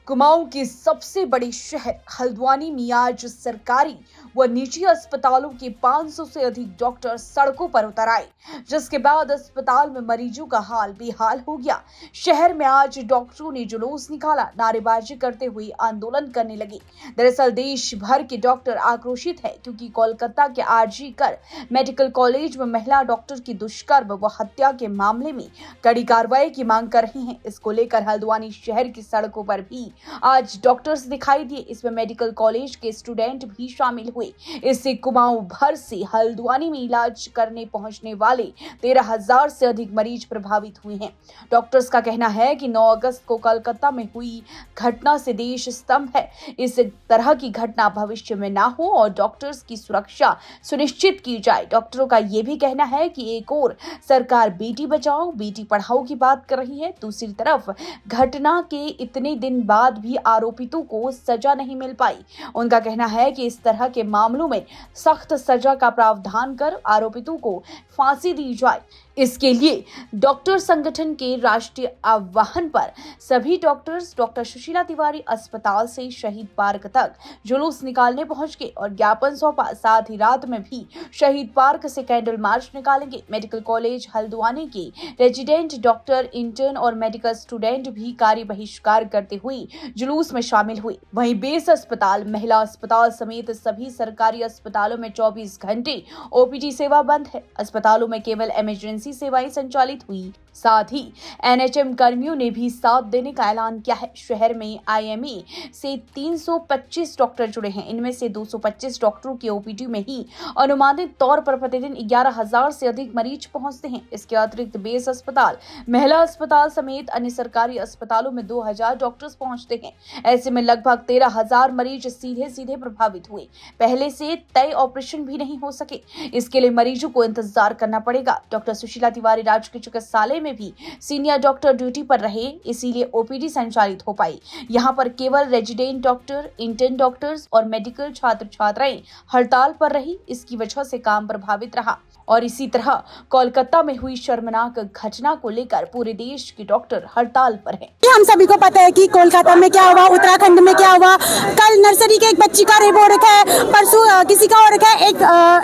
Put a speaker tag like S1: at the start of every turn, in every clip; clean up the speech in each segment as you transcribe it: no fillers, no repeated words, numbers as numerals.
S1: कुमाऊं की सबसे बड़ी शहर हल्द्वानी में आज सरकारी व निजी अस्पतालों के 500 से अधिक डॉक्टर सड़कों पर उतर आए, जिसके बाद अस्पताल में मरीजों का हाल बेहाल हो गया। शहर में आज डॉक्टरों ने जुलूस निकाला, नारेबाजी करते हुए आंदोलन करने लगे। दरअसल देश भर के डॉक्टर आक्रोशित है क्योंकि कोलकाता के आरजी कर मेडिकल कॉलेज में महिला डॉक्टर की दुष्कर्म व हत्या के मामले में कड़ी कार्रवाई की मांग कर रहे हैं। इसको लेकर हल्द्वानी शहर की सड़कों पर भी आज डॉक्टर्स दिखाई दिए। इसमें मेडिकल कॉलेज के स्टूडेंट भी शामिल हुए। इससे कुमाऊं भर से हल्द्वानी में इलाज करने पहुंचने वाले 13,000 से अधिक मरीज प्रभावित हुए हैं। डॉक्टर्स का कहना है कि 9 अगस्त को कोलकाता में हुई घटना से देश स्तंभ है। इस तरह की घटना भविष्य में ना हो और डॉक्टर्स की सुरक्षा सुनिश्चित की जाए। डॉक्टरों का यह भी कहना है कि एक और सरकार बेटी बचाओ बेटी पढ़ाओ की बात कर रही है, दूसरी तरफ घटना के इतने दिन बाद भी आरोपितों को सजा नहीं मिल पाई। उनका कहना है कि इस तरह के मामलों में सख्त सजा का प्रावधान कर आरोपितों को फांसी दी जाए। इसके लिए डॉक्टर संगठन के राष्ट्रीय आह्वान पर सभी डॉक्टर्स डॉक्टर सुशीला तिवारी अस्पताल से शहीद पार्क तक जुलूस निकालने पहुंच गए और ज्ञापन सौंपा। साथ ही रात में भी शहीद पार्क से कैंडल मार्च निकालेंगे। मेडिकल कॉलेज हल्द्वानी के रेजिडेंट डॉक्टर, इंटर्न और मेडिकल स्टूडेंट भी कार्य बहिष्कार करते हुए जुलूस में शामिल हुए। वहीं बेस अस्पताल, महिला अस्पताल समेत सभी सरकारी अस्पतालों में 24 घंटे ओपीडी सेवा बंद है। अस्पतालों में केवल इमरजेंसी सेवाएं संचालित हुई। साथ ही एनएचएम कर्मियों ने भी साथ देने का ऐलान किया है। शहर में आईएमए से 325 डॉक्टर जुड़े हैं। इनमें से 225 डॉक्टरों के ओपीडी में ही अनुमानित तौर पर प्रतिदिन 11,000 से अधिक मरीज पहुंचते हैं। इसके अतिरिक्त बेस अस्पताल, महिला अस्पताल समेत अन्य सरकारी अस्पतालों में 2,000 डॉक्टर्स पहुंचते हैं। ऐसे में लगभग 13,000 मरीज सीधे प्रभावित हुए। पहले से तय ऑपरेशन भी नहीं हो सके। इसके लिए मरीजों को इंतजार करना पड़ेगा। डॉक्टर सुशीला तिवारी राजकीय चिकित्सालय में भी सीनियर डॉक्टर ड्यूटी पर रहे, इसीलिए ओपीडी संचालित हो पाई। यहाँ पर केवल रेजिडेंट डॉक्टर, इंटर्न डॉक्टर्स और मेडिकल छात्र छात्राएं हड़ताल पर रही। इसकी वजह से काम प्रभावित रहा। और इसी तरह कोलकाता में हुई शर्मनाक घटना को लेकर पूरे देश के डॉक्टर हड़ताल पर हैं।
S2: हम सभी को पता है कि कोलकाता में क्या हुआ, उत्तराखंड में क्या हुआ। कल नर्सरी के एक बच्ची का रेप हो रखा है, परसों किसी का हो रखा है, एक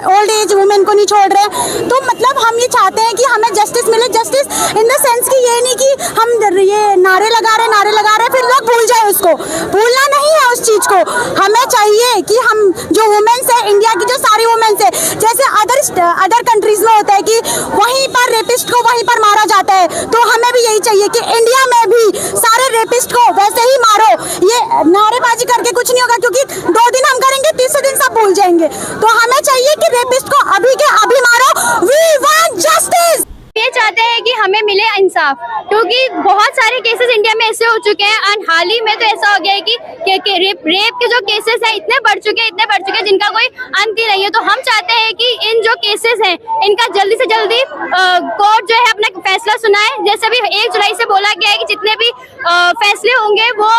S2: ओल्ड एज वुमेन को नहीं छोड़ रहे। तो मतलब हम ये चाहते हैं कि हमें जस्टिस मिले। जस्टिस इन द सेंस कि ये नहीं कि हम ये नारे लगा रहे फिर लोग भूल जाए। उसको भूलना नहीं है उस चीज को। हमें चाहिए कि हम जो वुमेन्स है, इंडिया की जो सारी वुमेन्स है, जैसे अदर कंट्रीज में होता है कि वहीं पर रेपिस्ट को वहीं पर मारा जाता है, तो हमें भी यही चाहिए कि इंडिया में भी सारे रेपिस्ट को वैसे ही मारो। ये नारेबाजी करके कुछ नहीं होगा, क्योंकि 2 दिन हम करेंगे, तीसरे दिन सब भूल जाएंगे। तो हमें चाहिए कि रेपिस्ट को अभी के अभी मारो। We want justice.
S3: ये चाहते हैं कि हमें मिले इंसाफ, क्योंकि बहुत सारे केसेस इंडिया में ऐसे हो चुके हैं। और हाल ही में तो ऐसा हो गया है कि रेप के जो केसेस हैं इतने बढ़ चुके हैं जिनका कोई अंत ही नहीं है। तो हम चाहते हैं कि इन जो केसेस हैं इनका जल्दी से जल्दी कोर्ट जो है अपना फैसला सुनाए। जैसे भी 1 जुलाई से बोला गया है कि जितने भी फैसले होंगे वो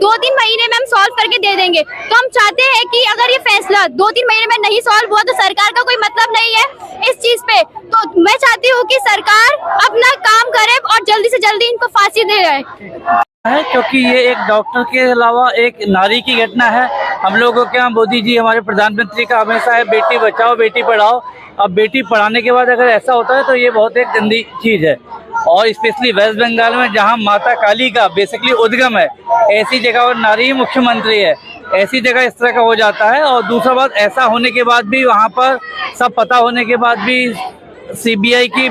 S3: 2-3 महीने में हम सॉल्व करके दे देंगे। तो हम चाहते हैं कि अगर ये फैसला 2-3 महीने में नहीं सॉल्व हुआ तो सरकार का कोई मतलब नहीं है इस चीज पे। तो मैं चाहती हूँ कि सरकार अपना काम करे और जल्दी से जल्दी इनको फांसी दे है,
S4: क्योंकि ये एक डॉक्टर के अलावा एक नारी की घटना है। हम लोगों के यहाँ मोदी जी, हमारे प्रधानमंत्री का हमेशा है बेटी बचाओ बेटी पढ़ाओ। अब बेटी पढ़ाने के बाद अगर ऐसा होता है तो ये बहुत एक गंदी चीज है। और स्पेशली वेस्ट बंगाल में जहाँ माता काली का बेसिकली उद्गम है, ऐसी जगह और नारी ही मुख्यमंत्री है, ऐसी जगह इस तरह का हो जाता है। और दूसरा बात, ऐसा होने के बाद भी वहाँ पर सब पता होने के बाद भी सीबीआई की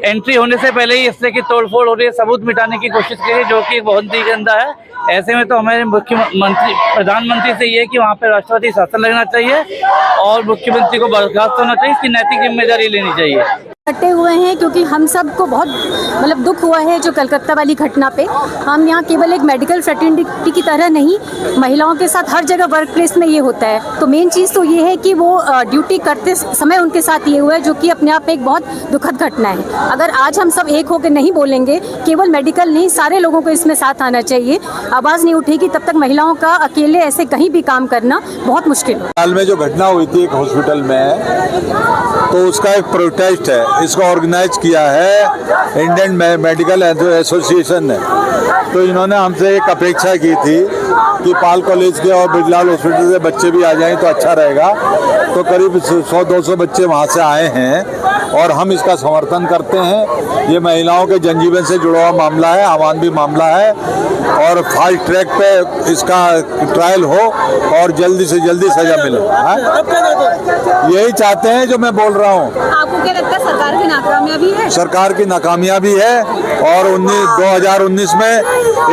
S4: एंट्री होने से पहले ही इस तरह की तोड़फोड़ हो रही है, सबूत मिटाने की कोशिश की है, जो कि बहुत ही गंदा है। ऐसे में तो हमारे प्रधानमंत्री से ये है कि वहाँ पे राष्ट्रपति शासन लगना चाहिए और मुख्यमंत्री को बर्खास्त होना चाहिए, इसकी नैतिक जिम्मेदारी लेनी चाहिए।
S2: इकट्ठे हुए हैं क्योंकि हम सबको बहुत मतलब दुख हुआ है जो कलकत्ता वाली घटना पे। हम यहाँ केवल एक मेडिकल फ्रेटर्निटी की तरह नहीं, महिलाओं के साथ हर जगह वर्क प्लेस में ये होता है। तो मेन चीज़ तो ये है कि वो ड्यूटी करते समय उनके साथ ये हुआ है, जो कि अपने आप में एक बहुत दुखद घटना है। अगर आज हम सब एक होकर नहीं बोलेंगे, केवल मेडिकल नहीं सारे लोगों को इसमें साथ आना चाहिए, आवाज़ नहीं उठेगी तब तक महिलाओं का अकेले ऐसे कहीं भी काम करना बहुत मुश्किल है।
S5: हाल में जो घटना हुई थी एक हॉस्पिटल में, तो उसका एक प्रोटेस्ट है, इसको ऑर्गेनाइज किया है इंडियन मेडिकल एसोसिएशन ने। तो इन्होंने हमसे एक अपेक्षा की थी कि पाल कॉलेज के और बिरलाल हॉस्पिटल से बच्चे भी आ जाएं तो अच्छा रहेगा। तो करीब 100-200 बच्चे वहाँ से आए हैं और हम इसका समर्थन करते हैं। ये महिलाओं के जनजीवन से जुड़ा हुआ मामला है, अमानवीय मामला है और फास्ट ट्रैक पे इसका ट्रायल हो और जल्दी से जल्दी सजा मिले। यही चाहते हैं जो मैं बोल रहा हूँ।
S2: आपको क्या लगता है सरकार की नाकामयाबी है?
S5: सरकार की नाकामयाबी है। और 2019 में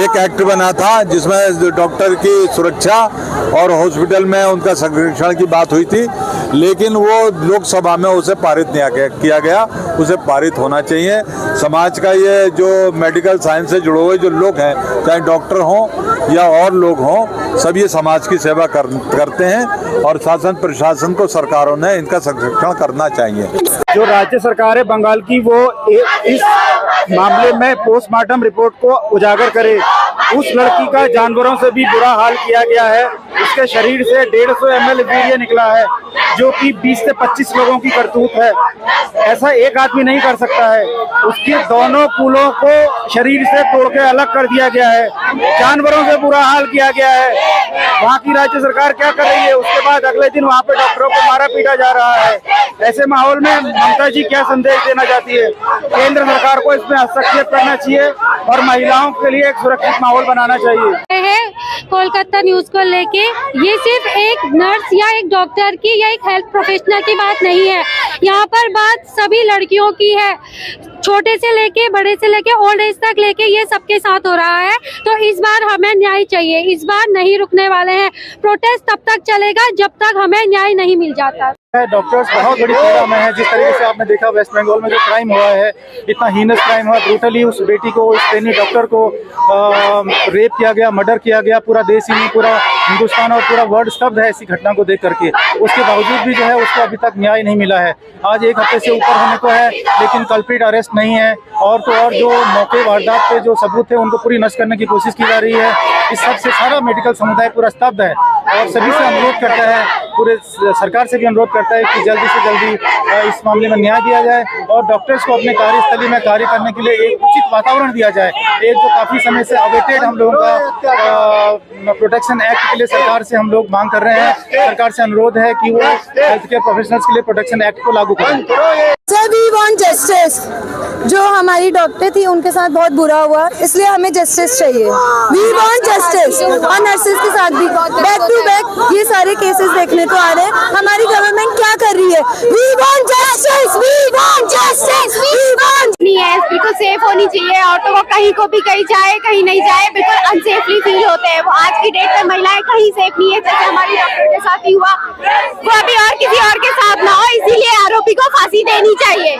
S5: एक एक्ट बना था जिसमें डॉक्टर की सुरक्षा और हॉस्पिटल में उनका संरक्षण की बात हुई थी, लेकिन वो लोकसभा में उसे पारित नहीं किया गया। उसे पारित होना चाहिए। समाज का ये जो मेडिकल साइंस से जुड़े हुए जो लोग हैं, चाहे डॉक्टर हों या और लोग हों, सब ये समाज की सेवा करते हैं और शासन प्रशासन को सरकारों ने इनका संरक्षण करना चाहिए।
S6: जो राज्य सरकार है बंगाल की, वो इस मामले में पोस्टमार्टम रिपोर्ट को उजागर करे। उस लड़की का जानवरों से भी बुरा हाल किया गया है। उसके शरीर से 150 ml वीर्य निकला है, जो कि 20 से 25 लोगों की करतूत है। ऐसा एक आदमी नहीं कर सकता है। उसके दोनों कूलों को शरीर से तोड़ के अलग कर दिया गया है। जानवरों से बुरा हाल किया गया है। वहाँ की राज्य सरकार क्या कर रही है? उसके बाद अगले दिन वहाँ पे डॉक्टरों को मारा पीटा जा रहा है। ऐसे माहौल में ममता जी क्या संदेश देना चाहती है? केंद्र सरकार को इसमें हस्तक्षेप करना चाहिए और महिलाओं के लिए एक सुरक्षित माहौल बनाना चाहिए।
S7: कोलकाता न्यूज को लेके ये सिर्फ एक नर्स या एक डॉक्टर की या एक हेल्थ प्रोफेशनल की बात नहीं है। यहाँ पर बात सभी लड़कियों की है, छोटे से लेके बड़े से लेके ओल्ड एज तक लेके ये सबके साथ हो रहा है। तो इस बार हमें न्याय चाहिए, इस बार नहीं रुकने वाले हैं। प्रोटेस्ट तब तक चलेगा जब तक हमें न्याय नहीं मिल जाता।
S6: डॉक्टर्स बहुत बड़ी पीड़ा में है। जिस तरीके से आपने देखा वेस्ट बंगाल में जो क्राइम हुआ है, इतना हीनस क्राइम हुआ, ब्रूटली उस बेटी को, उस ट्रेनी डॉक्टर को रेप किया गया, मर्डर किया गया। पूरा देश ही नहीं, पूरा हिंदुस्तान और पूरा वर्ल्ड स्तब्ध है ऐसी घटना को देख करके। उसके बावजूद भी जो है उसको अभी तक न्याय नहीं मिला है। आज 1 हफ्ते से ऊपर होने को है, लेकिन कल्प्रिट अरेस्ट नहीं है। और तो और जो मौके वारदात पे जो सबूत थे उनको पूरी नष्ट करने की कोशिश की जा रही है। इस सबसे सारा मेडिकल समुदाय पूरा स्तब्ध है और सभी से अनुरोध करता है, पूरे सरकार से भी अनुरोध करता है कि जल्दी से जल्दी इस मामले में न्याय दिया जाए और डॉक्टर्स को अपने कार्यस्थली में कार्य करने के लिए एक उचित वातावरण दिया जाए। एक जो काफी समय से अवेटेड हम लोगों का प्रोटेक्शन एक्ट के लिए सरकार से हम लोग मांग कर रहे हैं। सरकार से अनुरोध है कि वो हेल्थ केयर प्रोफेशनल्स के लिए प्रोटेक्शन एक्ट को लागू करें।
S2: We want justice. जो हमारी डॉक्टर थी उनके साथ बहुत बुरा हुआ, इसलिए हमें जस्टिस चाहिए। We want justice. और नर्सेज के साथ भी बैक टू बैक ये सारे केसेस देखने को आ रहे हैं। हमारी गवर्नमेंट क्या कर रही है? We want justice, we want justice, we want.
S3: नहीं है, बिल्कुल सेफ होनी चाहिए। ऑटो को कहीं को भी कहीं जाए कहीं नहीं जाए, बिल्कुल अनसेफली फील होते हैं। वो आज की डेट में महिलाएं कहीं सेफ नहीं है। जैसे हमारी डॉक्टर के साथ ही हुआ, वो अभी और किसी और के साथ ना हो, इसीलिए आरोपी को फांसी देनी चाहिए।